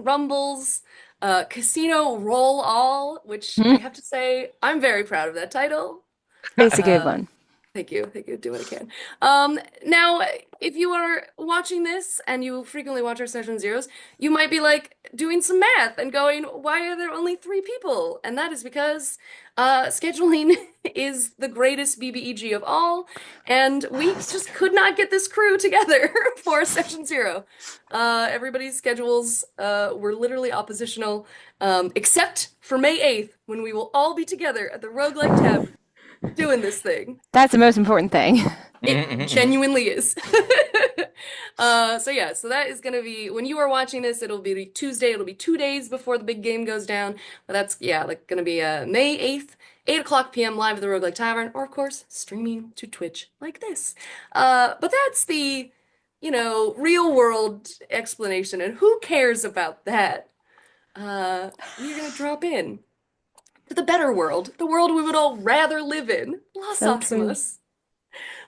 Rumbles Casino Roll All, which I have to say, I'm very proud of that title. It's a good Uh, one. Thank you. Thank you. Do what I can. Now, if you are watching this and you frequently watch our session zeros, you might be like doing some math and going, why are there only three people? And that is because scheduling is the greatest BBEG of all, and we So just true. could not get this crew together for session zero. Everybody's schedules were literally oppositional, except for May 8th, when we will all be together at the Roguelike Tavern doing this thing. That's the most important thing. It genuinely is. So yeah, so that is gonna be when you are watching this, it'll be Tuesday. It'll be 2 days before the big game goes down. But that's yeah, like gonna be May 8th, 8 o'clock p.m. live at the Roguelike Tavern, or of course, streaming to Twitch like this. But that's the, real world explanation, and who cares about that? We're gonna drop in to the better world, the world we would all rather live in, Las So true. Osimas.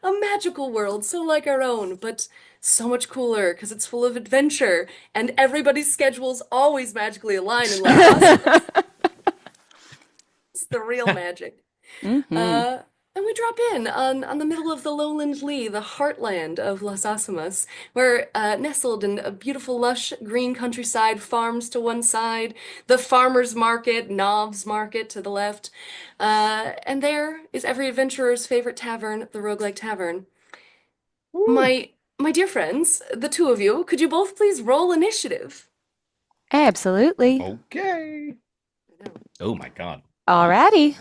A magical world, so like our own, but so much cooler because it's full of adventure and everybody's schedules always magically align in Las Osimas. It's the real magic. Hmm. Uh, and we drop in on the middle of the Lowland Lee, the heartland of Las Osimas, where nestled in a beautiful, lush green countryside, farms to one side, the farmer's market, Nov's market to the left, and there is every adventurer's favorite tavern, the Roguelike Tavern. Woo. My dear friends, the two of you, could you both please roll initiative? Absolutely. Okay. I know. Oh my God. Alrighty.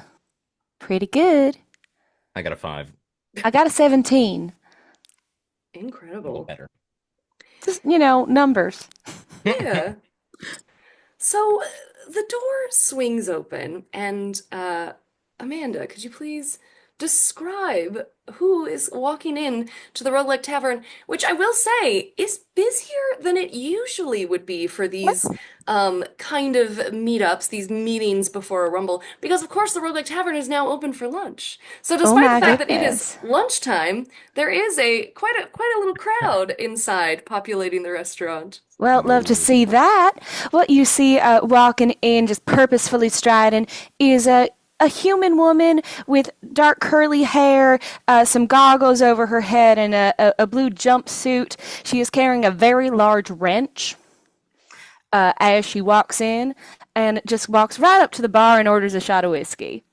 Pretty good. I got a 5. I got a 17. A little Incredible. better. Just, numbers. Yeah. So the door swings open, and Amanda, could you please describe who is walking in to the Roguelike Tavern, which I will say is busier than it usually would be for these kind of meetups, these meetings before a rumble, because of course the Roguelike Tavern is now open for lunch. So Oh despite the my fact that it is goodness. lunchtime, there is a quite a little crowd inside populating the restaurant. Well, love to Oh. see that. What you see walking in, just purposefully striding, is a human woman with dark curly hair, some goggles over her head, and a blue jumpsuit. She is carrying a very large wrench as she walks in, and just walks right up to the bar and orders a shot of whiskey.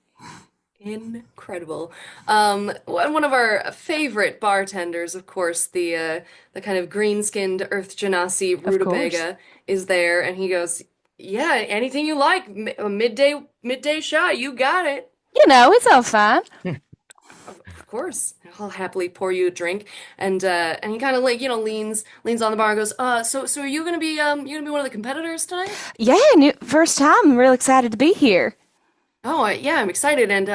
Incredible. One of our favorite bartenders, of course, the kind of green-skinned Earth Genasi Of course. rutabaga is there, and he goes, "Yeah, anything you like, a midday shot, you got it." It's all fine. Of course, I'll happily pour you a drink, and he kind of like leans on the bar and goes, so are you gonna be one of the competitors tonight?" Yeah, first time. I'm real excited to be here. Oh, yeah, I'm excited. And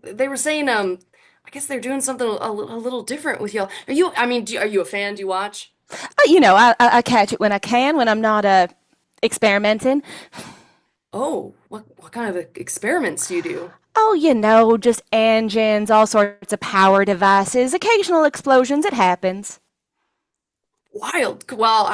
they were saying I guess they're doing something a little different with y'all. I mean, are you a fan? Do you watch? I catch it when I can, when I'm not experimenting. Oh, what kind of experiments do you do? Oh, just engines, all sorts of power devices, occasional explosions. It happens. Wild. Well,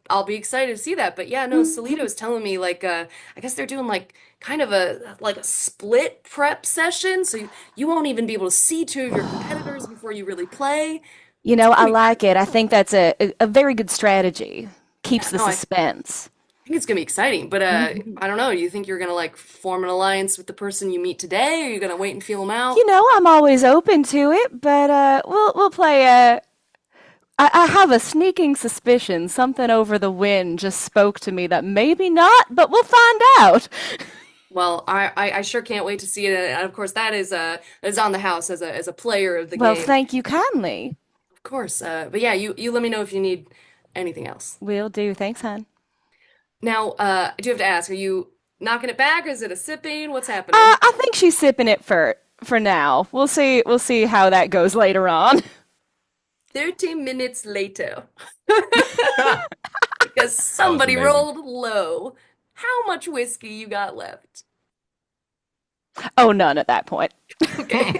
I'll be excited to see that. But yeah, no, Mhm. Salito's telling me like I guess they're doing like kind of a split prep session, so you won't even be able to see two of your competitors before you really play. It's I gonna be like it. I think that's a very good strategy. yeah, Keeps the no, I suspense. think it's gonna be exciting, but Mhm. I don't know. You think you're gonna like form an alliance with the person you meet today, or are you gonna wait and feel them out? I'm always open to it, but we'll play. I have a sneaking suspicion something over the wind just spoke to me that maybe not, but we'll find out. Well, I sure can't wait to see it, and of course that is on the house as a player of the Well, game, thank you kindly. of course. But yeah, you let me know if you need anything else. Will do. Thanks, hon. Now, I do have to ask: are you knocking it back? Or is it a sipping? What's happening? I think she's sipping it for now. We'll see. We'll see how that goes later on. 30 minutes later, because That was somebody amazing. rolled low. How much whiskey you got left? Oh, none at that point. Okay.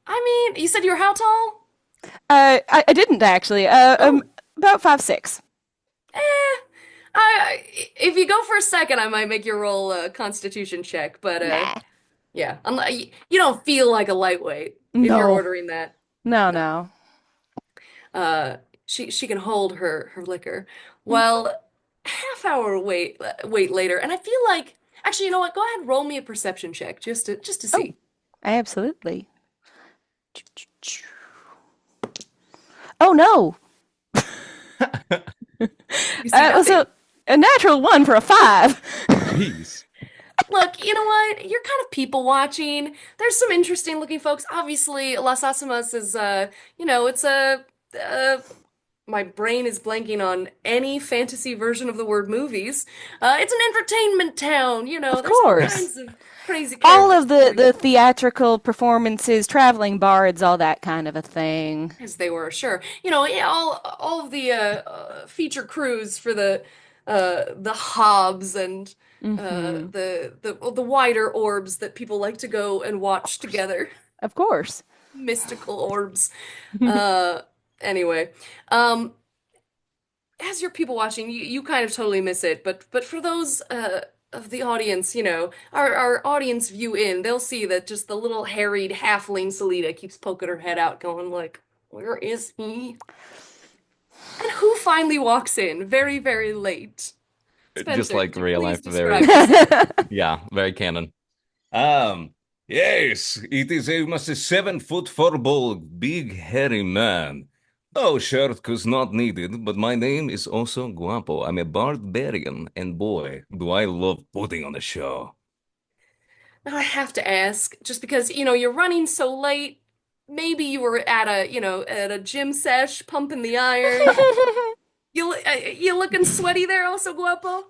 I mean, you said you were how tall? I didn't actually. Oh, About 5'6". Eh, I if you go for a second, I might make you roll a Constitution check, but Nah. yeah, you don't feel like a lightweight if you're No. ordering that. No, No. no. Uh, she can hold her liquor. Well, half hour wait later, and I feel like actually, you know what? Go ahead, and roll me a perception check just to Oh, see. absolutely. Oh no. You see That was nothing. a natural one for a 5. Jeez. Look, you know what? You're kind of people watching. There's some interesting looking folks. Obviously, Las Asimas is it's a my brain is blanking on any fantasy version of the word movies. It's an entertainment town, Of there's all course. kinds of crazy All characters of the going theatrical performances, traveling bards, all that kind of a thing. as they were, sure. Yeah, all of the feature crews for the Hobbs and Mm-hmm. the wider orbs that people like to go and watch together. Of course. Mystical orbs. Uh, anyway, um, as you're people watching, you kind of totally miss it. But for those of the audience, our audience view in, they'll see that just the little harried halfling Selita keeps poking her head out, going like, "Where is he?" And who finally walks in, very, very late? Just Spencer, like real please life, very, describe yourself. yeah, very canon. Um, yes, it is a must a 7 foot 4 big hairy man. No shirt cause not needed, but my name is also Guapo. I'm a barbarian, and boy, do I love putting on a show. Now I have to ask, just because, you're running so late, maybe you were at a gym sesh pumping the iron. You looking sweaty there also, Guapo?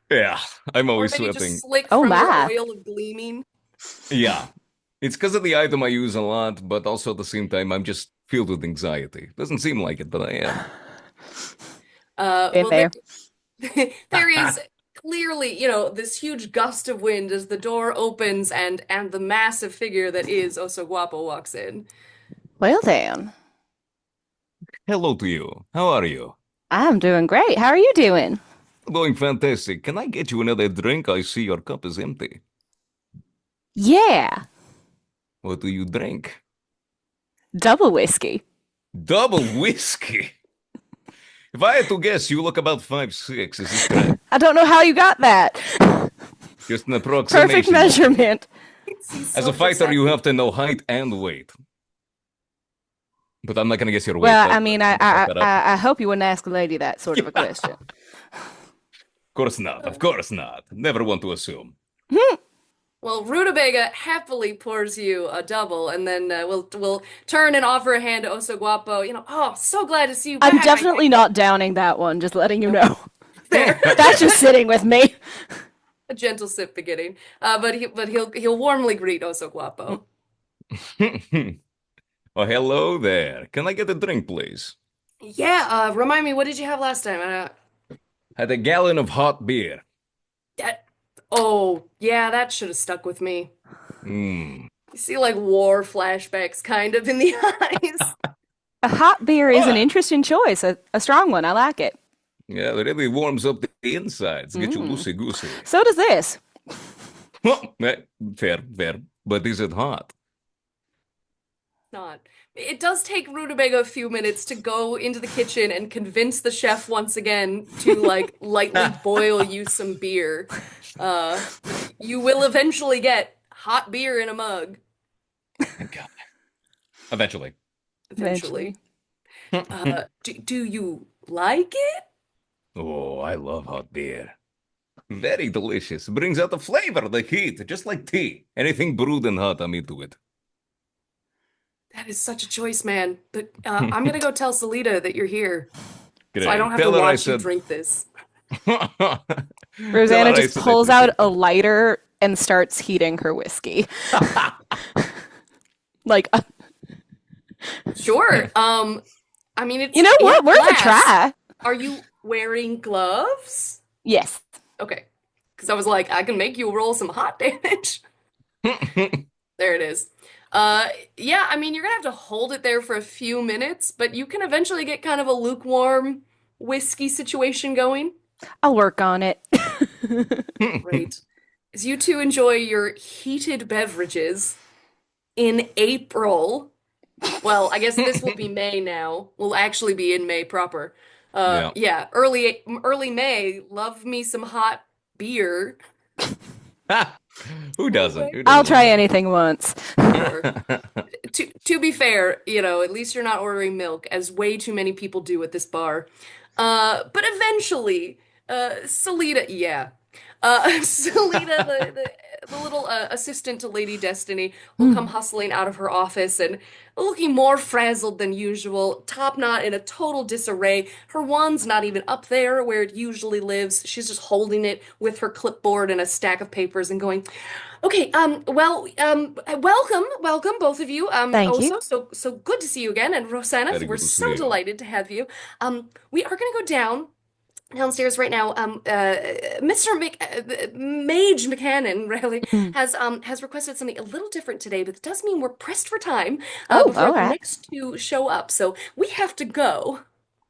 Yeah, I'm Or always maybe just sweating. slick Oh from your my. oil of gleaming? Yeah, it's because of the item I use a lot, but also at the same time, I'm just filled with anxiety. Doesn't seem like it, but I am. Been Well, there. there is clearly, this huge gust of wind as the door opens and the massive figure that is Oso Guapo walks in. Well then, Hello to you. How are you? I'm doing great. How are you doing? Doing fantastic. Can I get you another drink? I see your cup is empty. Yeah. What do you drink? Double whiskey. Double whiskey. If I had to guess, you look about 5'6". Is this correct? I don't know how you got that. Just an Perfect approximation. measurement. He's As so a fighter, you perceptive. have to know height and weight. But I'm not gonna guess your weight. Well, I That, mean, I'm gonna fuck that up. I hope you wouldn't ask a lady that sort of a question. Of course not. Of course not. Never want to assume. Well, Rutabaga happily pours you a double, and then we'll turn and offer a hand to Oso Guapo. Oh, so glad to see you I'm back. definitely not downing that one, just letting you know. There. That's just sitting with me. A gentle sip beginning. But he'll warmly greet Oso Guapo. Oh, hello there. Can I get a drink, please? Yeah, remind me, what did you have last time? Had a gallon of hot beer. That, oh, yeah, that should have stuck with me. Hmm. You see like war flashbacks kind of in the eyes. A hot beer is an Ah, interesting choice, a strong one. I like it. yeah, it really warms up the insides, get you Mm. loosey-goosey. So does this. Fair, fair. But is it hot? Not. It does take Rutabaga a few minutes to go into the kitchen and convince the chef once again to like lightly boil you some beer. You will eventually get hot beer in a mug. Thank God. Eventually. Eventually. Oh, Do you like it? I love hot beer. Very delicious. Brings out the flavor, the heat, just like tea. Anything brewed and hot, I'm into it. That is such a choice, man. But I'm gonna go tell Salita that you're here, so I don't Great. have to Tell her I watch you said. drink this. Tell her Rosanna I just said I pulls out appreciate a lighter and starts heating her whiskey. Like, Sure. I mean, it's you know in a what? Worth a glass. try. Are you wearing gloves? Yes. Okay. Because I was like, I can make you roll some hot damage. it. There it is. Yeah, I mean, you're gonna have to hold it there for a few minutes, but you can eventually get kind of a lukewarm whiskey situation going? I'll work on it. Great. As you two enjoy your heated beverages in April. Well, I guess this will be May now. We'll actually be in May proper. Yeah. Yeah, early May. Love me some hot beer. Who doesn't? Anyway, Who I'll doesn't try love anything once. sure. To be fair, at least you're not ordering milk, as way too many people do at this bar. But eventually, Salida, yeah. Salida, the little assistant to Lady Destiny, will come hustling out of her office and looking more frazzled than usual, top knot in a total disarray. Her wand's not even up there where it usually lives. She's just holding it with her clipboard and a stack of papers and going, okay, welcome, both of you. Thank you. So good to see you again. And Rosanna, Very we're good to see so you. delighted to have you. We are gonna go downstairs right now. Mr. Mage McHanon really has requested something a little different today, but it does mean we're pressed for time Oh, before all the right. next two show up. So we have to go.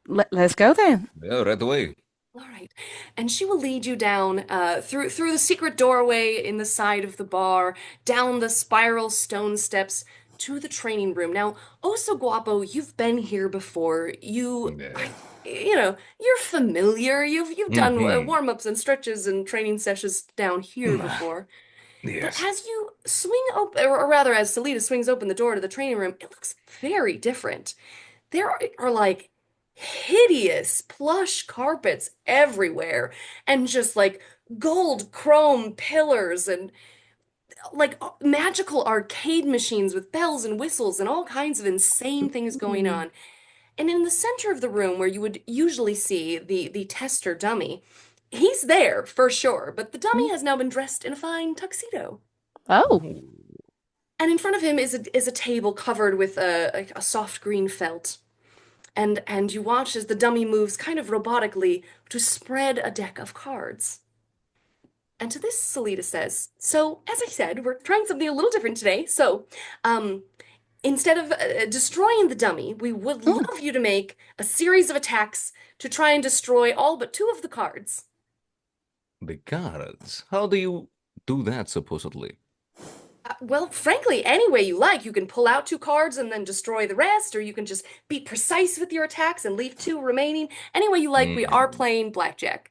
Let's go then. Yeah, right away. All right. And she will lead you down through the secret doorway in the side of the bar, down the spiral stone steps to the training room. Now, oh so Guapo, you've been here before. Yeah. You're familiar. You've done Hmm. warm-ups and stretches and training sessions down here before. But Yes. as you swing open, or rather, as Salida swings open the door to the training room, it looks very different. There are like hideous plush carpets everywhere, and just like gold chrome pillars, and like magical arcade machines with bells and whistles and all kinds of insane things going Ooh. on. And in the center of the room where you would usually see the tester dummy, he's there for sure, but the dummy has now been dressed in a fine tuxedo. Oh. And in front of him is a table covered with a soft green felt. And you watch as the dummy moves kind of robotically to spread a deck of cards. And to this, Salida says, so, as I said, we're trying something a little different today. So, um, instead of destroying the dummy, we would Mm. love you to make a series of attacks to try and destroy all but two of the cards. The cards. How do you do that, supposedly? Well, frankly, any way you like. You can pull out two cards and then destroy the rest, or you can just be precise with your attacks and leave two remaining. Any way you like, we are Hmm. playing blackjack.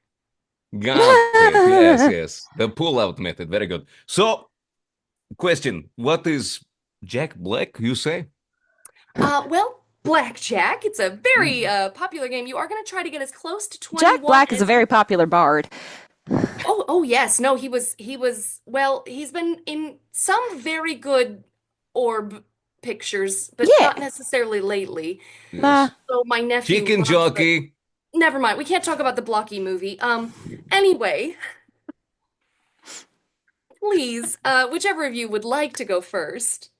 Got it. Yes, yes. The pull-out method. Very good. So, question. What is Jack Black, you say? Well, blackjack, it's a very Hmm. popular game. You are going to try to get as close to Jack 21 Black is a as very popular bard. Oh yes. No, well, he's been in some very good orb pictures, but Yeah. not necessarily lately. Nah. Yes. So my nephew Chicken loves the jockey. Never mind. We can't talk about the Blocky movie. Anyway, please, whichever of you would like to go first.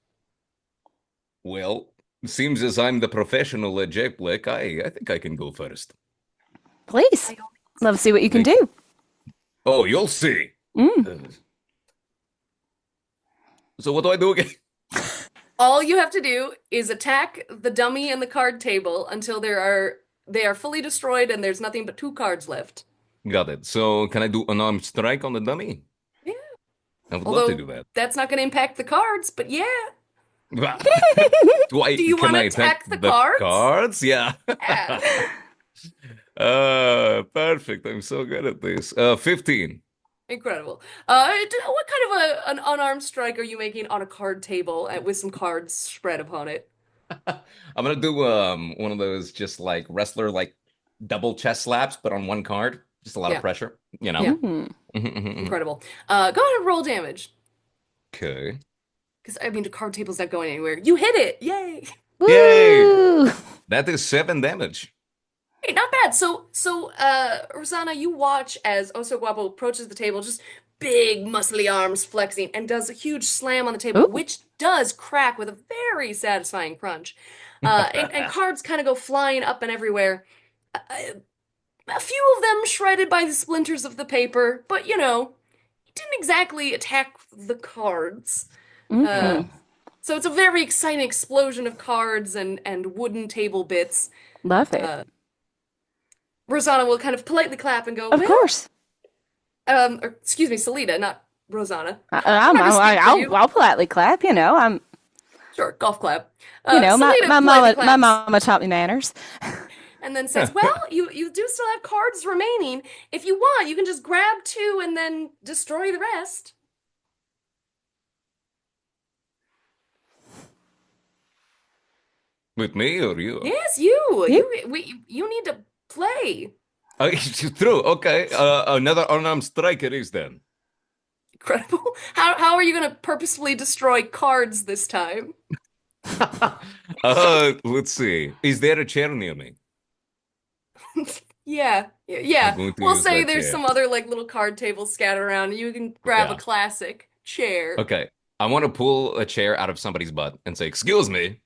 Well, seems as I'm the professional at Jack Black, I think I can go first. Please. By all means. Love to see what you can Thank do. Oh, you'll see. Mm. So what do I do again? All you have to do is attack the dummy and the card table until they are fully destroyed and there's nothing but two cards left. Got it. So can I do an armed strike on the dummy? Yeah. I would love to Although do that. that's not going to impact the cards, but yeah. Do Do you can want I to attack the the cards? cards? Yeah. Yeah. Perfect. I'm so good at this. 15. Incredible. What kind of an unarmed strike are you making on a card table with some cards spread upon it? I'm gonna do one of those just like wrestler like double chest slaps, but on one card. Just a lot of Yeah. pressure, you know? Yeah. Mm. Incredible. Go ahead and roll damage. Okay. Because, I mean, the card table's not going anywhere. You hit it! Yay! Yay! Woo! That is 7 damage. Hey, not bad. So, Rosanna, you watch as Oso Guapo approaches the table, just big, muscly arms flexing, and does a huge slam on the table, Ooh. which does crack with a very satisfying crunch. And cards kind of go flying up and everywhere. Uh, a few of them shredded by the splinters of the paper, but he didn't exactly attack the cards. Uh, Mm-mm. so it's a very exciting explosion of cards and wooden table bits. Love it. Uh, Rosanna will kind of politely clap and go, Of well, course. or excuse me, Salida, not Rosanna. I, I'm not gonna speak for you. I'll politely clap. I'm, Sure, golf clap. my Salida politely my claps mama taught me manners. and then says, well, you do still have cards remaining. If you want, you can just grab two and then destroy the rest. With me or you? Yes, you. You? You need to play. True. Okay. Another unarmed strike it is then. Incredible. How are you gonna purposefully destroy cards this time? Let's see. Is there a chair near me? Yeah, I'm yeah. going to We'll use say that there's chair. some other like little card tables scattered around, and you can grab a Yeah. classic chair. Okay. I want to pull a chair out of somebody's butt and say, "Excuse me."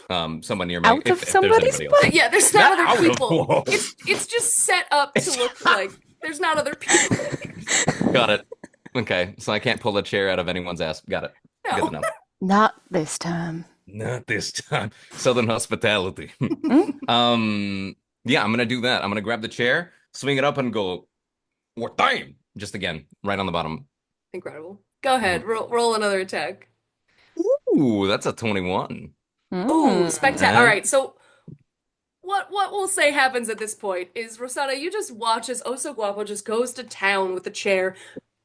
Someone near me, Out of if there's somebody's anybody else. butt? Yeah, there's Not not out other of- people. whoa. It's just set up to look like there's not other people. Got it. Okay, so I can't pull a chair out of anyone's ass. Got it. Good No. to know. Not this time. Not this time. Southern hospitality. Mm? Yeah, I'm gonna do that. I'm gonna grab the chair, swing it up, and go, "What time?" Just again, right on the bottom. Incredible. Go ahead, roll another attack. Ooh, that's a 21. Ooh, Mm. spectacular. All right, so what we'll say happens at this point is Rosanna, you just watch as Oso Guapo just goes to town with the chair,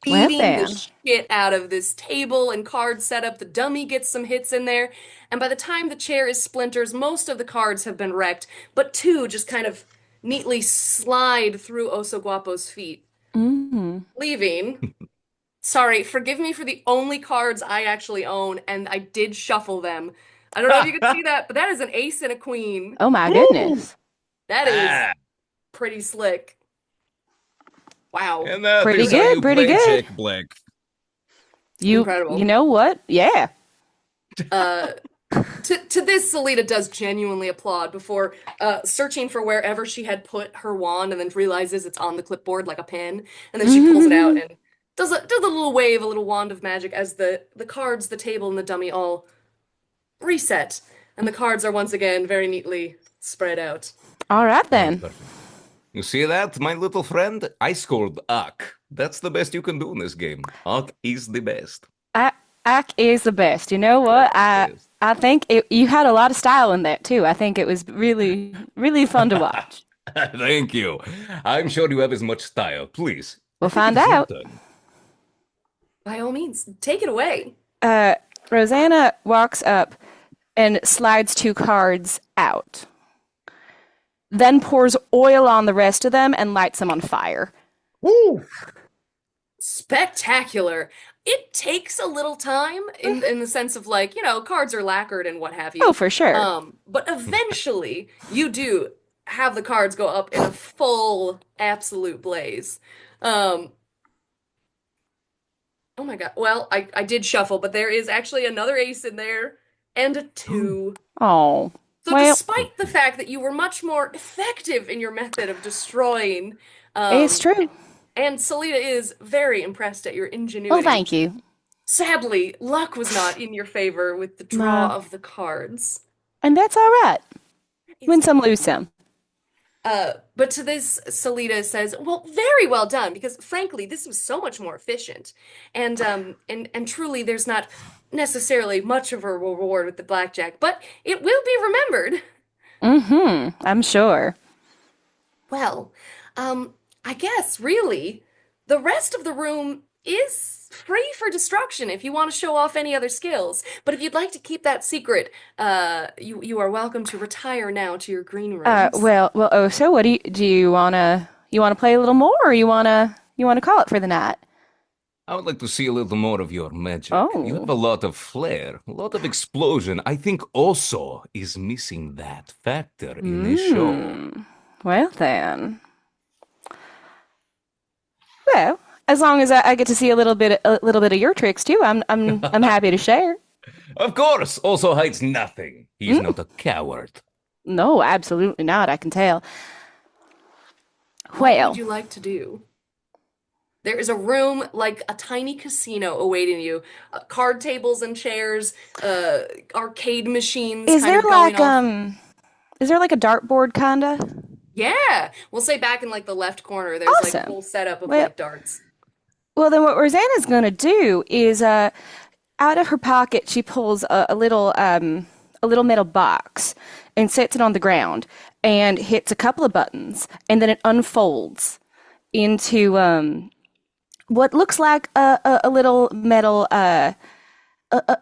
Well beating then. the shit out of this table and card setup. The dummy gets some hits in there, and by the time the chair is splinters, most of the cards have been wrecked, but two just kind of neatly slide through Oso Guapo's feet, Mm. leaving. Sorry, forgive me for the only cards I actually own, and I did shuffle them. I don't know if you can see that, but that is an ace and a queen. Oh my goodness. That is Ah, pretty slick. Wow. and that Pretty is how good, you pretty play good. Chick Blick. Incredible. You know what? Yeah. Uh, to this, Salida does genuinely applaud before searching for wherever she had put her wand and then realizes it's on the clipboard like a pen. And then she pulls it out and does a little wave, a little wand of magic as the cards, the table, and the dummy all reset. And the cards are once again very neatly spread out. All right then. You see that, my little friend? I scored Uck. That's the best you can do in this game. Uck is the best. Ack is the best. You know what? Best. I think you had a lot of style in that too. I think it was really, really fun to watch. Thank you. I'm sure you have as much style. Please. We'll I think find it's your out. turn. By all means, take it away. Rosanna walks up and slides two cards out, then pours oil on the rest of them and lights them on fire. Woo! Spectacular. It takes a little time in the sense of like, cards are lacquered and what have you. Oh, for sure. But eventually you do have the cards go up in a full absolute blaze. Oh my God. Well, I did shuffle, but there is actually another ace in there and a two. Oh, So well, despite the fact that you were much more effective in your method of destroying, it's true. and Salida is very impressed at your ingenuity. Well, thank you. Sadly, luck was not in your favor with the draw No. of the cards. And that's all right. Win some, lose some. But to this, Salida says, "Well, very well done, because frankly, this was so much more efficient, and truly, there's not necessarily much of a reward with the blackjack, but it will be remembered." I'm sure. Well, I guess really, the rest of the room is free for destruction if you want to show off any other skills. But if you'd like to keep that secret, you are welcome to retire now to your green rooms. Well, Oso, what do you wanna play a little more, or you wanna call it for the night? I would like to see a little more of your magic. Oh. You have a lot of flair, a lot of explosion. I think also is missing that factor in this show. Well then. Well, as long as I get to see a little bit of your tricks too, I'm happy to share. Of course, also hides nothing. He's not a coward. No, absolutely not. I can tell. What Well, would you like to do? There is a room like a tiny casino awaiting you. Card tables and chairs, arcade machines is kind there of going like off. is there like a dartboard kinda? Yeah. We'll say back in like the left corner, there's like a Awesome. whole setup of Well, like darts. well, then what Rosanna's going to do is out of her pocket she pulls a little metal box and sets it on the ground and hits a couple of buttons and then it unfolds into what looks like a little metal a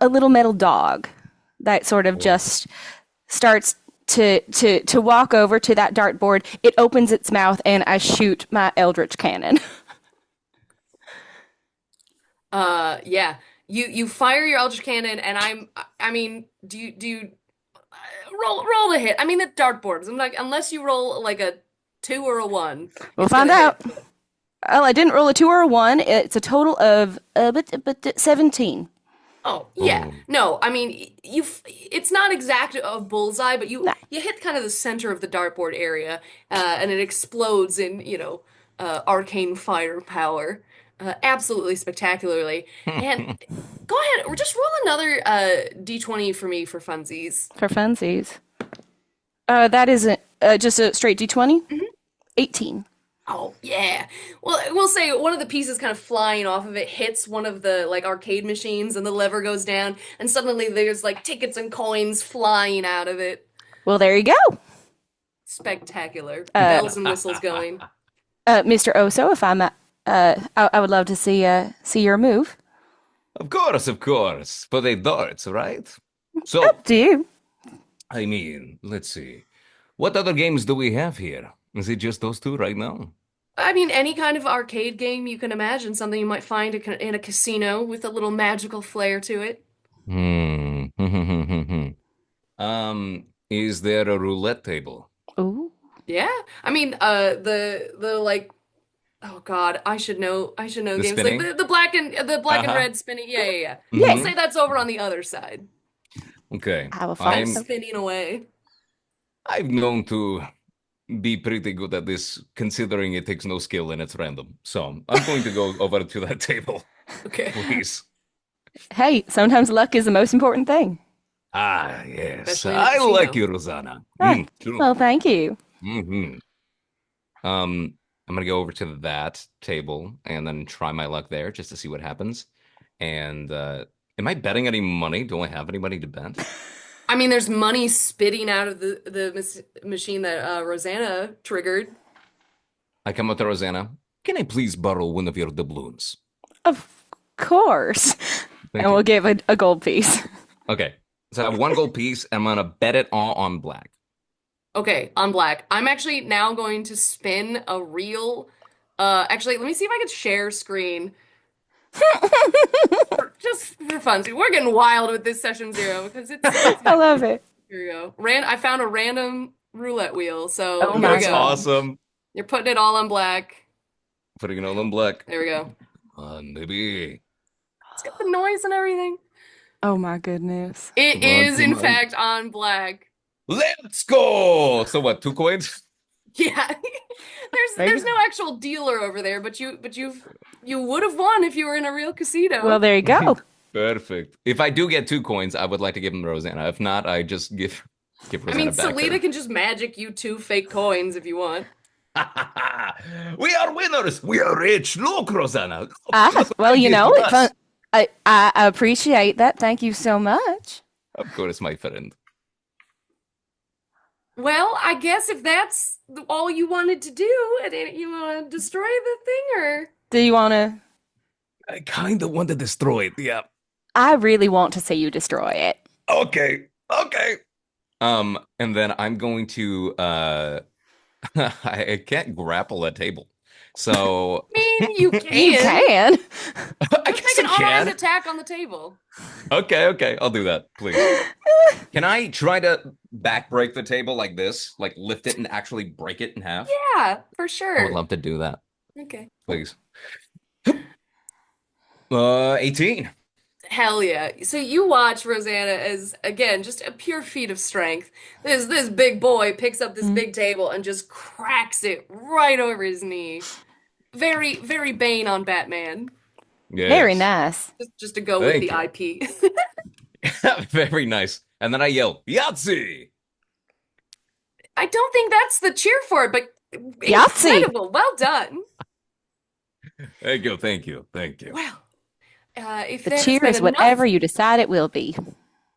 little metal dog that sort of Oh. just starts to walk over to that dartboard. It opens its mouth and I shoot my eldritch cannon. Yeah. You fire your Eldritch Cannon, and I mean, do you roll the hit? I mean, the dartboards. I'm like, unless you roll like a two or a one, We'll it's find gonna hit. out. Well, I didn't roll a 2 or a 1. It's a total of 17. Oh, yeah. Oh. No, I mean, it's not exact a bullseye, but you Nah. you hit kind of the center of the dartboard area, and it explodes in, arcane firepower. Absolutely spectacularly. And go ahead, or just roll another D20 for me for funsies. For funsies. That isn't just a straight D20? 18. Oh, yeah. Well, we'll say one of the pieces kind of flying off of it hits one of the like arcade machines and the lever goes down and suddenly there's like tickets and coins flying out of it. Well, there you go. Spectacular. Uh, Bells and whistles going. Mr. Oso, if I'm I would love to see your move. Of course. For the darts, right? So, Up to you. I mean, let's see. What other games do we have here? Is it just those two right now? I mean, any kind of arcade game you can imagine, something you might find in a casino with a little magical flair to it. Hmm. Is there a roulette table? Ooh. Yeah. I mean, the like oh God, I should know The games like spinning? the black and Uh-huh. red spinning. Yeah, yeah, yeah. I'll Yay. say that's over on the other side. Okay. I will Kind find of I'm some. spinning away. I've known to be pretty good at this, considering it takes no skill and it's random. So I'm going to go over to that table, Okay. please. Hey, sometimes luck is the most important thing. Ah, yes. Especially in a I like casino. you, Rosanna. Ah, True. well, thank you. hmm I'm gonna go over to that table and then try my luck there just to see what happens. And am I betting any money? Do I have any money to bet? I mean, there's money spitting out of machine that Rosanna triggered. I come up to Rosanna. Can I please borrow one of your doubloons? Of course. Thank And we'll you. give a gold piece. Okay. So I have one gold piece and I'm gonna bet it all on black. Okay, on black. I'm actually now going to spin a reel. Actually, let me see if I can share screen. Just for fun. We're getting wild with this session zero because it's I love it. here we go. I found a random roulette wheel, so Oh here we my That's go. God. awesome. You're putting it all on black. Putting it all on black. There we go. Maybe. It's got the noise and everything. Oh my goodness. It Come on, is in come on. fact on black. Let's go. So what? 2 coins? Yeah. There you There's go. no actual dealer over there, but you would have won if you were in a real casino. Well, there you go. Perfect. If I do get 2 coins, I would like to give them to Rosanna. If not, I just give I Rosanna mean, back Selena can just magic you 2 fake coins if you want. We are winners. We are rich. Look, Rosanna. Look, Well, look you at know, us. I appreciate that. Thank you so much. Of course, my friend. Well, I guess if that's all you wanted to do, and you want to destroy the thing, or Do you want to? I kind of want to destroy it. Yeah. I really want to see you destroy it. Okay. Okay. And then I'm going to I can't grapple a table. So I mean, you You can. can. I Let's guess make an I unarmed can. attack on the table. Okay, I'll do that, please. Can I try to back break the table like this? Like lift it and actually break it in half? Yeah, for I would sure. love to do that, Okay. please. 18. Hell yeah. So you watch Rosanna as again just a pure feat of strength. This big boy picks up this big table and just cracks it right over his knee. Very, very Bane on Batman. Very Yes. nice. Just to go with Thank the you. IP. Very nice. And then I yell, Yahtzee! I don't think that's the cheer for it, but Yahtzee! incredible. Well done. Thank you, thank you, thank you. Well, if The that has cheer been is whatever enough, you decide it will be.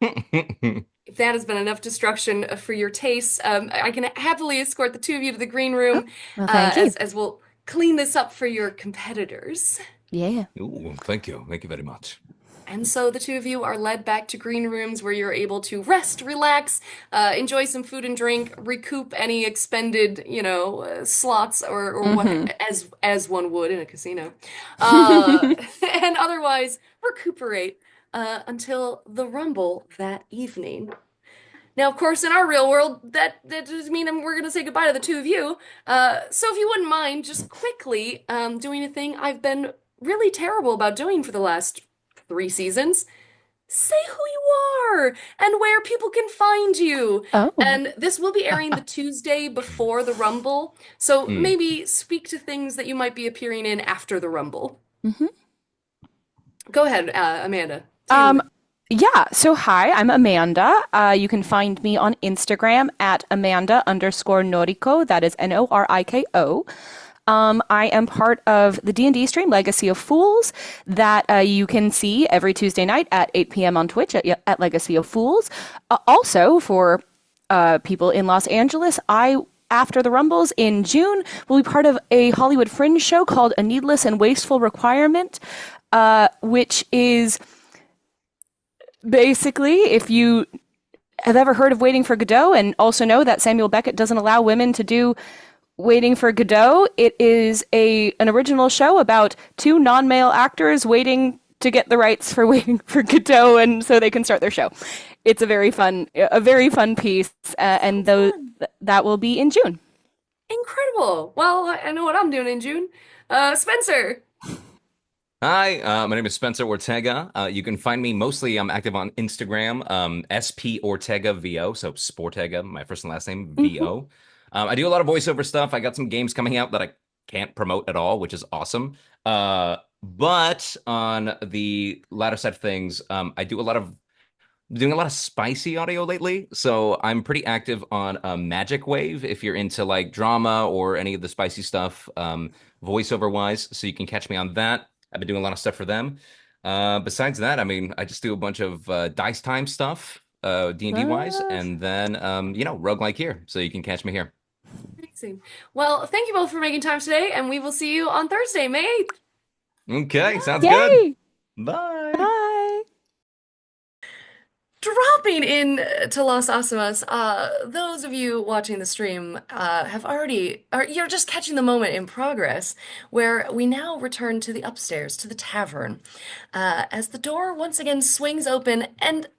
if that has been enough destruction for your tastes, I can happily escort the two of you to the green room, Well, thank you. as we'll clean this up for your competitors. Yeah. Ooh, thank you. Thank you very much. And so the two of you are led back to green rooms where you're able to rest, relax, enjoy some food and drink, recoup any expended, slots or what Mm-hmm. as one would in a casino, uh, and otherwise recuperate until the Rumble that evening. Now, of course, in our real world, that does mean we're gonna say goodbye to the two of you. So if you wouldn't mind, just quickly doing a thing I've been really terrible about doing for the last 3 seasons. Say who you are and where people can find you. Oh. And this will be airing the Tuesday before the Rumble, so Mm. maybe speak to things that you might be appearing in after the Rumble. Mm-hmm. Go ahead, Amanda. Take it Um, away. yeah, so hi, I'm Amanda. You can find me on Instagram at Amanda_Noriko. That is Noriko. I am part of the D&D stream Legacy of Fools that you can see every Tuesday night at 8 p.m. on Twitch at Legacy of Fools. Also, for people in Los Angeles, after the Rumbles in June, will be part of a Hollywood Fringe show called A Needless and Wasteful Requirement, which is basically, if you have ever heard of Waiting for Godot and also know that Samuel Beckett doesn't allow women to do Waiting for Godot, it is an original show about two non-male actors waiting to get the rights for Waiting for Godot, and so they can start their show. It's a very fun piece, and that will be in June. Incredible. Well, I know what I'm doing in June. Spencer. Hi, my name is Spencer Ortega. You can find me mostly, I'm active on Instagram, SP Ortega VO, so Sportega, my first and last name, Mm-hmm. VO. I do a lot of voiceover stuff. I got some games coming out that I can't promote at all, which is awesome. But on the latter side of things, I do doing a lot of spicy audio lately. So I'm pretty active on Magic Wave if you're into like drama or any of the spicy stuff, voiceover wise. So you can catch me on that. I've been doing a lot of stuff for them. Besides that, I mean, I just do a bunch of dice time stuff, D&D wise, What? and then roguelike here. So you can catch me here. Amazing. Well, thank you both for making time today, and we will see you on Thursday, May 8th. Okay, sounds good. Yay! Bye. Bye! Dropping in to Los Asimas, those of you watching the stream you're just catching the moment in progress where we now return to the upstairs, to the tavern, as the door once again swings open. And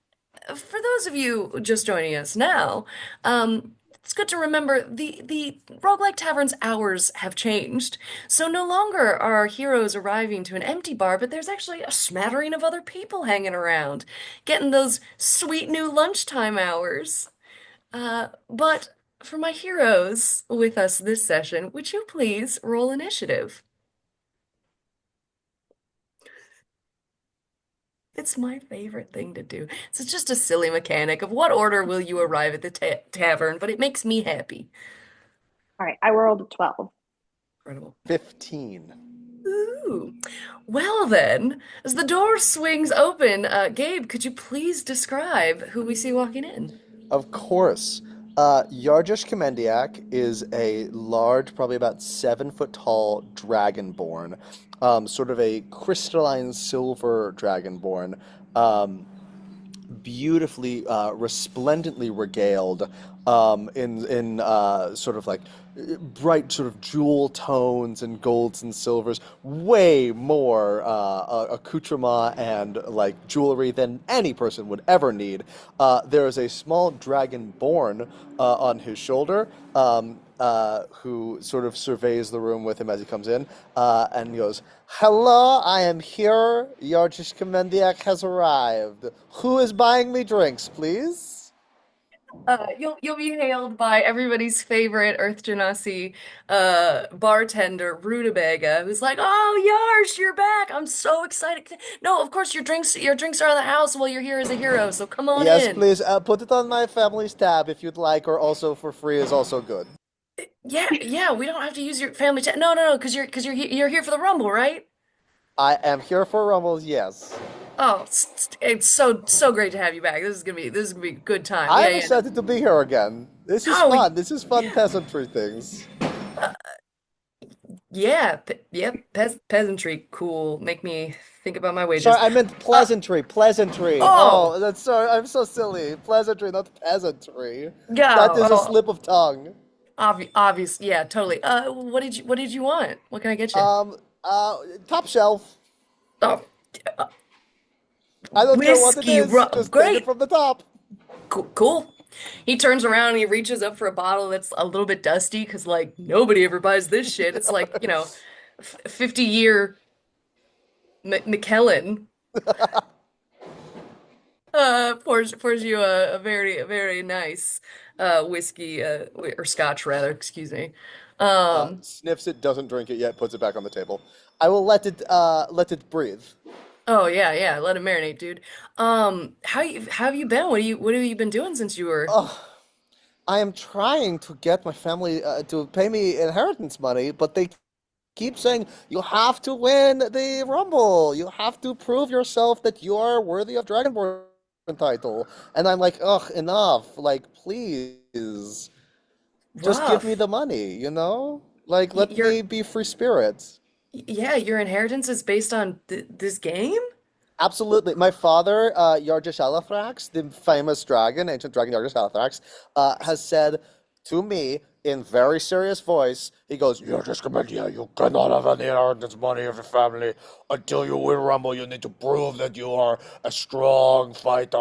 for those of you just joining us now, it's good to remember the Roguelike Tavern's hours have changed. So no longer are our heroes arriving to an empty bar, but there's actually a smattering of other people hanging around, getting those sweet new lunchtime hours. But for my heroes with us this session, would you please roll initiative? It's my favorite thing to do. It's just a silly mechanic of what order will you arrive at the tavern, but it makes me happy. All right, I rolled a 12. Incredible. 15. Ooh. Well then, as the door swings open, Gabe, could you please describe who we see walking in? Of course. Ilarshkmendiac is a large, probably about 7 foot tall dragonborn, sort of a crystalline silver dragonborn, beautifully, resplendently regaled, in sort of like bright sort of jewel tones and golds and silvers, way more accoutrement and like jewelry than any person would ever need. There is a small dragonborn on his shoulder, who sort of surveys the room with him as he comes in, and goes, "Hello, I am here. Ilarshkmendiac has arrived. Who is buying me drinks, please?" You'll be hailed by everybody's favorite Earth Genasi bartender, Rutabaga, who's like, "Oh, Yarsh, you're back! I'm so excited." No, of course your drinks are on the house while you're here as a hero, so come on Yes, in. please, put it on my family's tab if you'd like, or also for free is also good. Yeah, yeah, we don't have to use your family chat. No, no, no, because you're here for the Rumble, right? I am here for Rumbles, yes. Oh, it's so great to have you back. This is gonna be a good time. I Yeah, am yeah. No. excited to be here again. This is Oh, fun. This is fun peasantry things. uh, yeah, yep. Peasantry, cool. Make me think about my Sorry, wages. I meant Uh, pleasantry. Pleasantry. oh, Oh, that's sorry. I'm so silly. Pleasantry, not peasantry. That go. is a Oh, slip of tongue. obvious. Yeah, totally. What did you want? What can I get you? Um, top shelf. Oh, uh, I don't care what it whiskey. is. Just take it Great. from the top. Cool, cool. He turns around and he reaches up for a bottle that's a little bit dusty because, like, nobody ever buys this shit. It's like, 50-year McKellen pours you a very nice whiskey or scotch rather, excuse me. Um, Sniffs it, doesn't drink it yet, puts it back on the table. I will let it breathe. oh yeah, yeah, let it marinate, dude. How have you been? What have you been doing since you were? Oh, I am trying to get my family to pay me inheritance money, but they keep saying you have to win the Rumble. You have to prove yourself that you are worthy of Dragonborn title. And I'm like, ugh, enough. Like, please, just give me Rough. the money, you know? Like, Y- let Your me be free spirit. yeah, your inheritance is based on this game? Absolutely. My father, Yargashalathrax, the famous dragon, ancient dragon Yargashalathrax, has said to me in very serious voice, he goes, Yargashkmendiac, you cannot have any inheritance money of your family until you win Rumble. You need to prove that you are a strong fighter.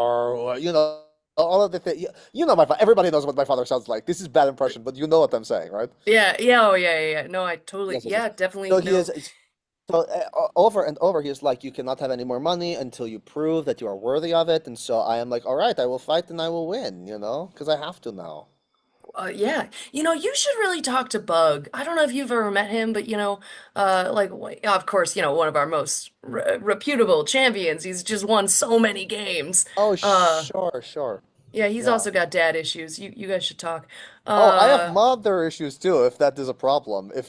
All of the things. You know my father. Everybody knows what my father sounds like. This is bad impression, but you know what I'm saying, right? Yeah, yeah, oh yeah, yeah, yeah. No, I totally, Yes, yes, yes. yeah, definitely So he no. is. So over and over, he is like, you cannot have any more money until you prove that you are worthy of it. And so I am like, all right, I will fight and I will win, because I have to now. Yeah, you should really talk to Bug. I don't know if you've ever met him, but like, of course, one of our most reputable champions. He's just won so many games. Oh, Uh, sure, sure. yeah, he's Yeah. also got dad issues. You guys should talk. Oh, I have Uh, mother issues too, if that is a problem. If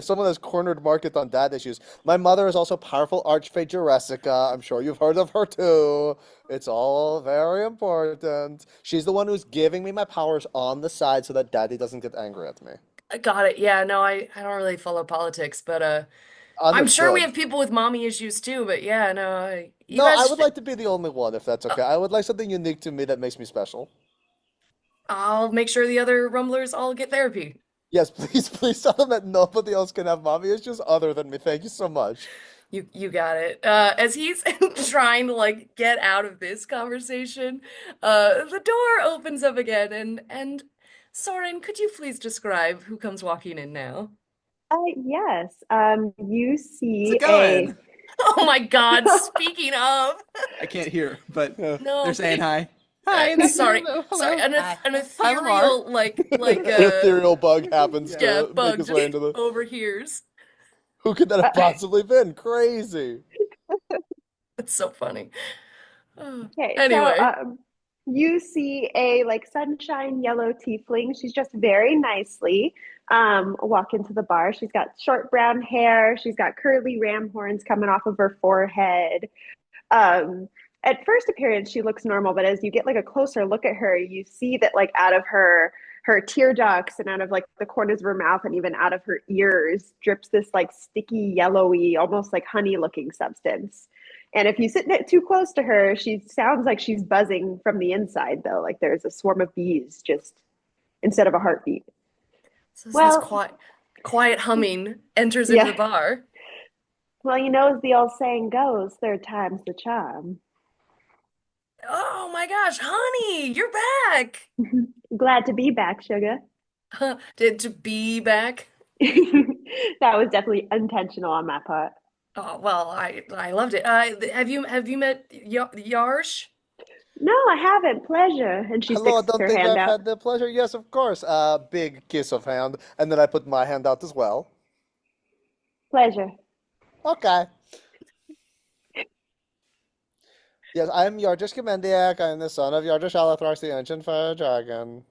someone has cornered market on dad issues. My mother is also powerful Archfey Jurassica. I'm sure you've heard of her too. It's all very important. She's the one who's giving me my powers on the side so that daddy doesn't get angry at me. I got it. Yeah, no, I don't really follow politics, but I'm sure we Understood. have people with mommy issues too. But yeah, no, you No, I guys. would like to be the only one, if that's okay. I would like something unique to me that makes me special. I'll make sure the other Rumblers all get therapy. Yes, please, please tell them that nobody else can have mommy issues other than me. Thank you so much. You got it. As he's trying to like get out of this conversation, the door opens up again, and Soren, could you please describe who comes walking in now? Yes. You How's it see a going? Oh my God! Speaking of, I can't hear, but Yeah. they're no, saying hi. Hi. sorry, Hello, sorry, hello. Hi. an Hi, Lamar. ethereal like An ethereal bug happens Yeah. yeah to make bug his way just into the. overhears. Who could that uh, have possibly been? Crazy. It's so funny. Oh, okay, so anyway, you see a like sunshine yellow tiefling. She's just very nicely walk into the bar. She's got short brown hair. She's got curly ram horns coming off of her forehead. Um, at first appearance, she looks normal, but as you get like a closer look at her, you see that like out of her tear ducts and out of like the corners of her mouth and even out of her ears drips this like sticky, yellowy, almost like honey looking substance. And if you sit too close to her, she sounds like she's buzzing from the inside, though. Like there's a swarm of bees just instead of a heartbeat. so this Well, quiet humming enters into the yeah. bar. Well, as the old saying goes, third time's the charm. Oh my gosh, honey, you're back. Glad to be back, sugar. To be back. That was definitely intentional on my part. Oh well, I loved it. Have you met Yarsh? No, I haven't. Pleasure. And she Hello, I sticks don't her think hand I've out. had the pleasure. Yes, of course. Big kiss of hand, and then I put my hand out as well. Pleasure. Okay. Yes, I am Yardrishkmendiac. I am the son of Yardrish Alathrax, the ancient fire dragon.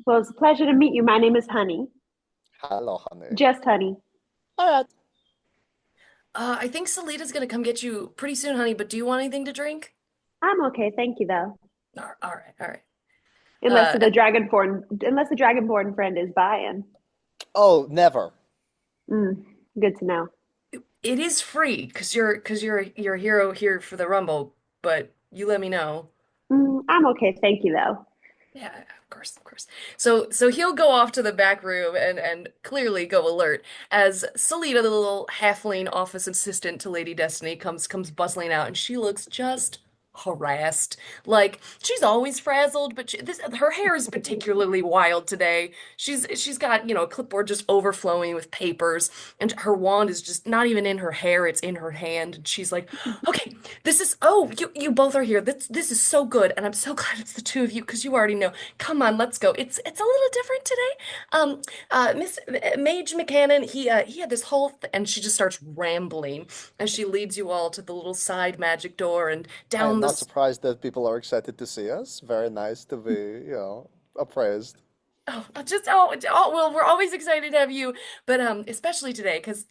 Well, it's a pleasure to meet you. My name is Honey. Hello, honey. Just Honey. All right. I think Salita's gonna come get you pretty soon, honey, but do you want anything to drink? I'm okay, thank you though. All right, all right. Unless the And dragonborn friend is buying. Oh, never. Mm, good to know. it is free because you're a hero here for the Rumble, but you let me know. I'm okay, thank you though. Yeah, of course, of course. So he'll go off to the back room and clearly go alert as Salita, the little halfling office assistant to Lady Destiny, comes bustling out, and she looks just harassed. Like she's always frazzled, but her hair is particularly wild today. She's got, a clipboard just overflowing with papers, and her wand is just not even in her hair, it's in her hand, and she's like, "Okay, this is oh, you both are here. This is so good, and I'm so glad it's the two of you because you already know. Come on, let's go. It's a little different today. Miss Mage McHanon, he had this whole and she just starts rambling as she leads you all to the little side magic door and I am down not this. surprised that people are excited to see us. Very nice to be, appraised. Well, we're always excited to have you, but especially today because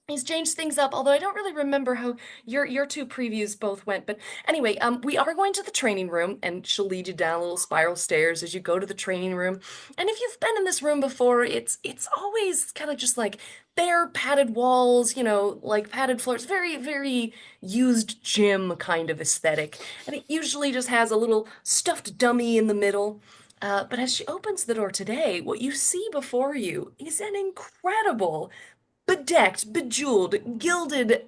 he's changed things up, although I don't really remember how your two previews both went. But anyway, we are going to the training room, and she'll lead you down little spiral stairs as you go to the training room. And if you've been in this room before, it's always kind of just like bare padded walls, like padded floors, very, very used gym kind of aesthetic. And it usually just has a little stuffed dummy in the middle. But as she opens the door today, what you see before you is an incredible bedecked, bejeweled, gilded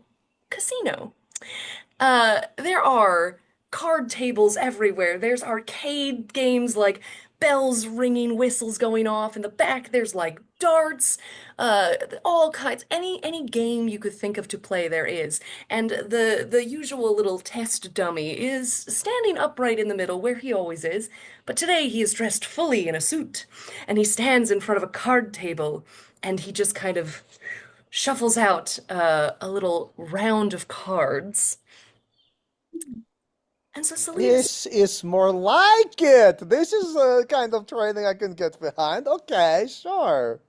casino. There are card tables everywhere. There's arcade games like bells ringing, whistles going off. In the back, there's like darts, all kinds. Any game you could think of to play, there is. And the usual little test dummy is standing upright in the middle where he always is. But today he is dressed fully in a suit, and he stands in front of a card table, and he just kind of shuffles out a little round of cards. And so Selena's, This is more like it. This is a kind of training I can get behind. Okay, sure.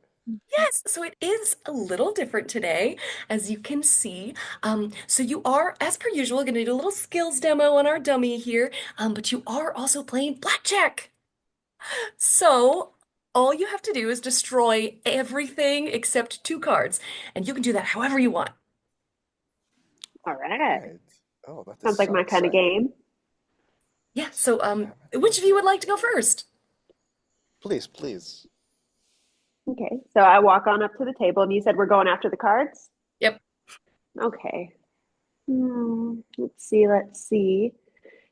yes, so it is a little different today, as you can see. So you are, as per usual, going to do a little skills demo on our dummy here, but you are also playing blackjack. So all you have to do is destroy everything except two cards, and you can do that however you want. All right. Right. Oh, that is Sounds like so my kind of exciting. game. Yeah, so Damn it. which of you would like to go first? Please, please. Okay, so I walk on up to the table, and you said we're going after the cards? Yep. Okay. Let's see, let's see.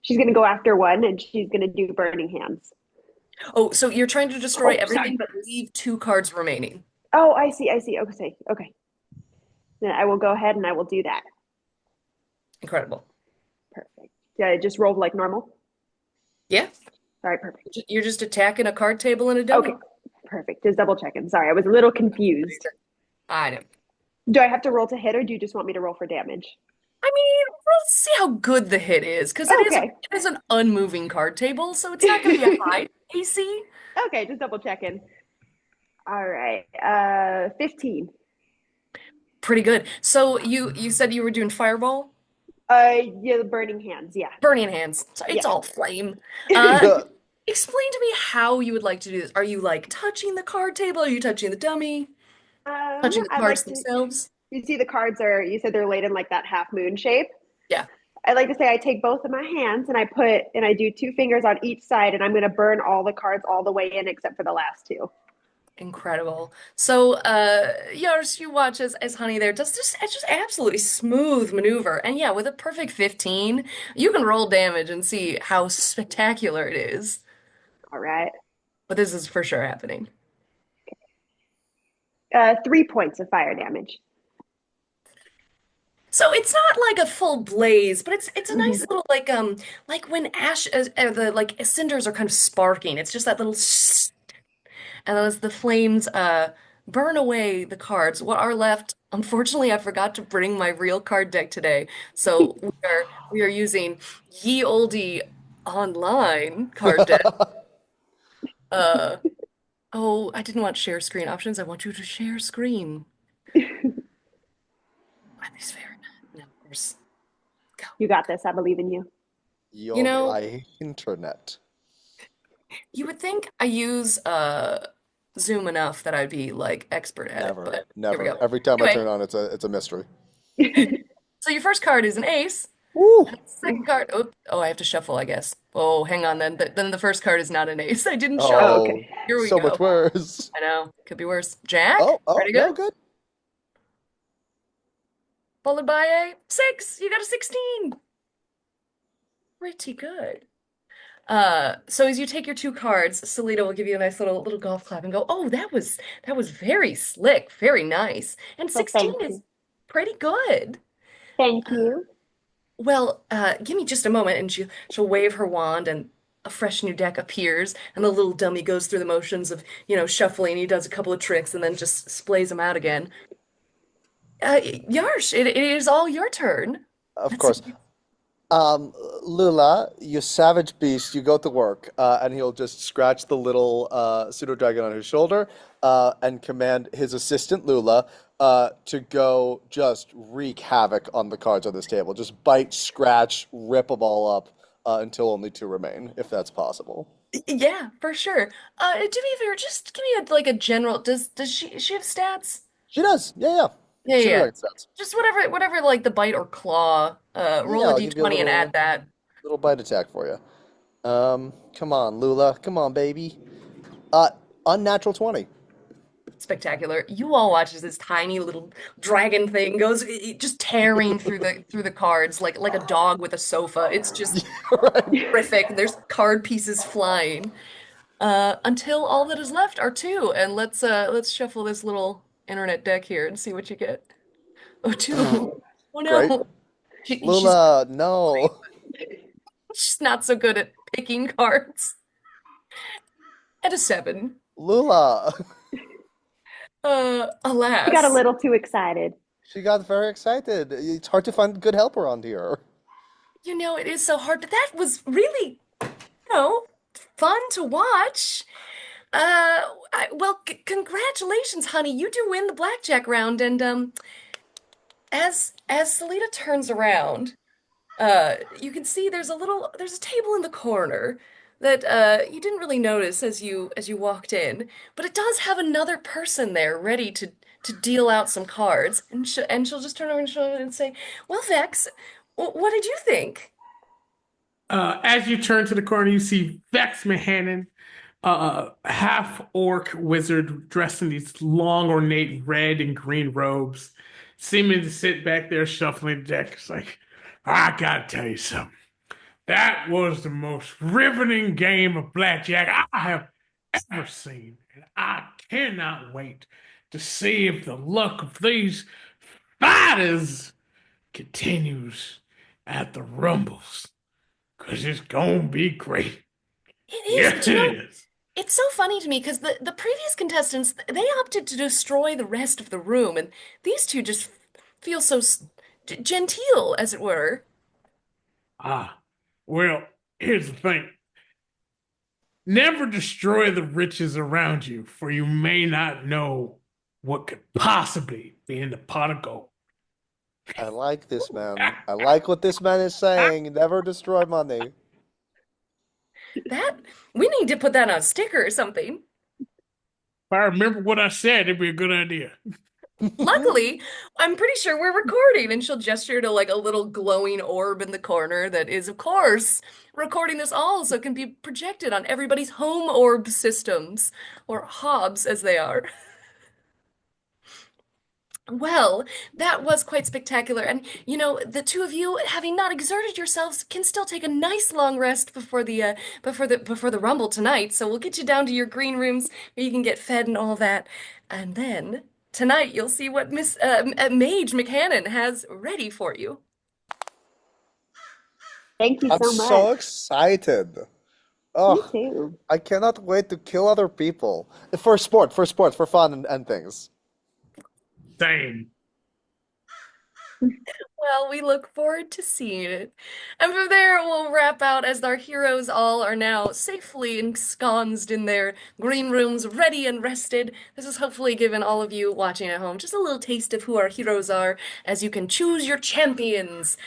She's gonna go after one, and she's gonna do burning hands. Oh, so you're trying to destroy Oh, everything sorry. but leave two cards remaining. Oh, I see, I see. Okay, okay. Then I will go ahead and I will do that. Incredible. Perfect. Did I just roll like normal? Yeah, All right, perfect. you're just attacking a card table and a dummy. Okay, perfect. Just double checking. Sorry, I was a little confused. I know. Do I have to roll to hit, or do you just want me to roll for damage? I mean, let's see how good the hit is, because Okay. it is an unmoving card table, so it's not going to be a high AC. Okay, just double checking. All right, 15. Pretty good. So you said you were doing fireball, Yeah, the burning hands. Yeah, burning hands. So it's yeah. all flame. Yeah. Explain to me how you would like to do this. Are you like touching the card table? Are you touching the dummy? Touching the I cards like to. themselves? You see, the cards are. You said they're laid in like that half moon shape. Yeah. I like to say I take both of my hands and I do two fingers on each side, and I'm going to burn all the cards all the way in except for the last two. Incredible. So, Yars, you watch as Honey there does just absolutely smooth maneuver. And yeah, with a perfect 15, you can roll damage and see how spectacular it is. All right. But this is for sure happening. 3 points of fire damage. So it's not like a full blaze, but it's a nice Mhm. little like when ash the like cinders are kind of sparking. It's just that little and as the flames burn away the cards, what are left, unfortunately, I forgot to bring my real card deck today. So we are using ye olde online card deck. Uh oh, I didn't want share screen options. I want you to share screen. Are these fair? No, of course. Go. You got this. I believe in you. You Your know, my internet. you would think I use Zoom enough that I'd be like expert at it, Never, but here we never. go. Every time I Anyway, turn on, it's a mystery. so your first card is an ace. Woo! Second card, oh, I have to shuffle, I guess. Oh, hang on then. Then the first card is not an ace. I didn't Oh, shuffle. Oh, okay. Here we so much go. worse. I know, could be worse. Jack, Oh, oh, pretty no, good. good. Followed by a 6. You got a 16. Pretty good. So as you take your two cards, Salita will give you a nice little golf clap and go, "Oh, that was very slick, very nice." And Well, 16 thank is you. pretty good. Thank you. Well, give me just a moment, and she'll wave her wand, and a fresh new deck appears, and the little dummy goes through the motions of, shuffling. He does a couple of tricks, and then just splays them out again. Yarsh, it is all your turn. Of Let's see. course. Um, Lula, you savage beast, you go to work, and he'll just scratch the little pseudo dragon on his shoulder, and command his assistant Lula to go just wreak havoc on the cards on this table. Just bite, scratch, rip them all up until only two remain, if that's possible. Yeah, for sure. Do me a favor, just give me a general. Does she have stats? She does, yeah, yeah. Yeah, yeah, Pseudo yeah. dragon stats. Just whatever like the bite or claw. Yeah, Roll a I'll give you a d20 and add that. little bite attack for you. Come on, Lula, come on, baby. Uh, Unnatural 20. Spectacular. You all watch as this tiny little dragon thing goes just tearing through the cards like a dog with a sofa. It's just Right. horrific. There's card pieces flying. Until all that is left are two. And let's shuffle this little internet deck here and see what you get. Oh, two. Oh Great. no. She's Lula, no. she's not so good at picking cards. And a 7. Lula. She got a Alas. little too excited. She got very excited. It's hard to find good help around here. It is so hard, but that was really, know, fun to watch. Well, congratulations, honey. You do win the blackjack round, and as Selena turns around, you can see there's a table in the corner that you didn't really notice as you walked in, but it does have another person there ready to deal out some cards, and she'll just turn over and say, "Well, Vex, what did you think?" As you turn to the corner, you see Vex McHanon, half orc wizard dressed in these long, ornate red and green robes, seeming to sit back there shuffling the deck. It's like, I gotta tell you something. That was the most riveting game of blackjack I have ever seen. And I cannot wait to see if the luck of these fighters continues at the Rumbles. Because it's gonna be great. It is, Yes, but you it know, is. it's so funny to me because the previous contestants, they opted to destroy the rest of the room, and these two just feel so genteel, as it were. Ah, well, here's the thing. Never destroy the riches around you, for you may not know what could possibly be in the pot of gold. I like this man. I like what this man is saying. Never destroy money. That we need to put that on a sticker or something. If I remember what I said, it'd be a good idea. Luckily, I'm pretty sure we're recording, and she'll gesture to like a little glowing orb in the corner that is, of course, recording this all so it can be projected on everybody's home orb systems, or hobs as they are. Well, that was quite spectacular, and the two of you, having not exerted yourselves, can still take a nice long rest before the rumble tonight. So we'll get you down to your green rooms where you can get fed and all that, and then tonight you'll see what Miss Mage McHanon has ready for you. Thank you I'm so so much. excited. Me Oh, too. I cannot wait to kill other people. For sport, for fun and things. Same. Well, we look forward to seeing it. And from there, we'll wrap out as our heroes all are now safely ensconced in their green rooms, ready and rested. This has hopefully given all of you watching at home just a little taste of who our heroes are as you can choose your champions.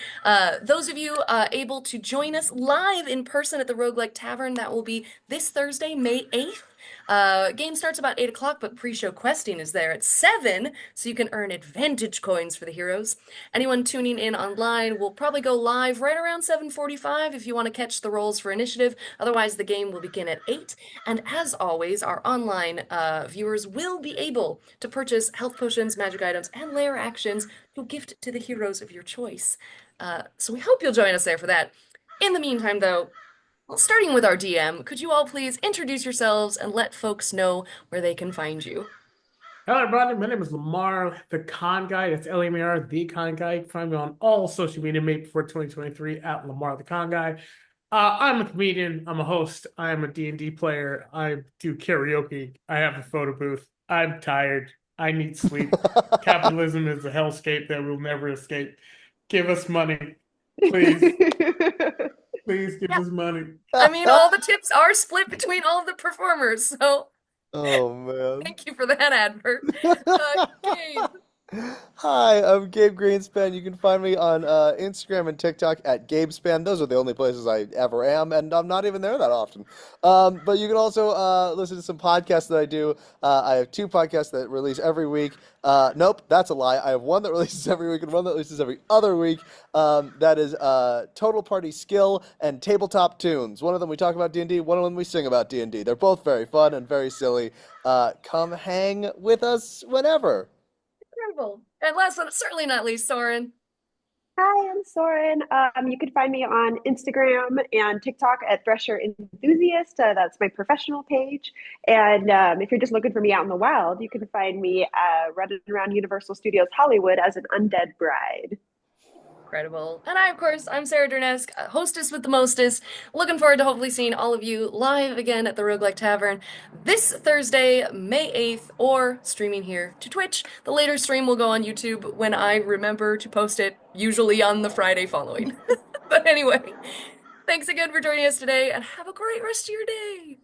Those of you able to join us live in person at the Roguelike Tavern, that will be this Thursday, May 8th. Game starts about 8 o'clock, but pre-show questing is there at 7, so you can earn advantage coins for the heroes. Anyone tuning in online will probably go live right around 7:45 if you want to catch the rolls for initiative. Otherwise, the game will begin at 8. And as always, our online viewers will be able to purchase health potions, magic items, and lair actions to gift to the heroes of your choice. So we hope you'll join us there for that. In the meantime, though, well, starting with our DM, could you all please introduce yourselves and let folks know where they can find you? Hello, everybody. My name is Lemar the Con Guy. That's Lemar the Con Guy. You can find me on all social media made before 2023 at Lemar the Con Guy. I'm a comedian. I'm a host. I'm a D&D player. I do karaoke. I have a photo booth. I'm tired. I need sleep. Capitalism is a hellscape that we'll never escape. Give us money. Please. Please give us money. I mean, all the tips are split between all of the performers, so Oh man. thank you for that advert. Gabe. Hi, I'm Gabe Greenspan. You can find me on Instagram and TikTok at GabeSpan. Those are the only places I ever am, and I'm not even there that often. But you can also listen to some podcasts that I do. I have 2 podcasts that release every week. Nope, that's a lie. I have one that releases every week and one that releases every other week. That is Total Party Skill and Tabletop Tunes. One of them we talk about D&D, one of them we sing about D&D. They're both very fun and very silly. Come hang with us whenever. Incredible. And last but certainly not least, Soren. Hi, I'm Soren. You can find me on Instagram and TikTok at Thresher Enthusiast. That's my professional page. And if you're just looking for me out in the wild, you can find me running around Universal Studios Hollywood as an undead bride. Incredible. And I, of course, I'm Sarah Durnesque, hostess with the mostest. Looking forward to hopefully seeing all of you live again at the Roguelike Tavern this Thursday, May 8th, or streaming here to Twitch. The later stream will go on YouTube when I remember to post it, usually on the Friday following. But anyway, thanks again for joining us today, and have a great rest of your day.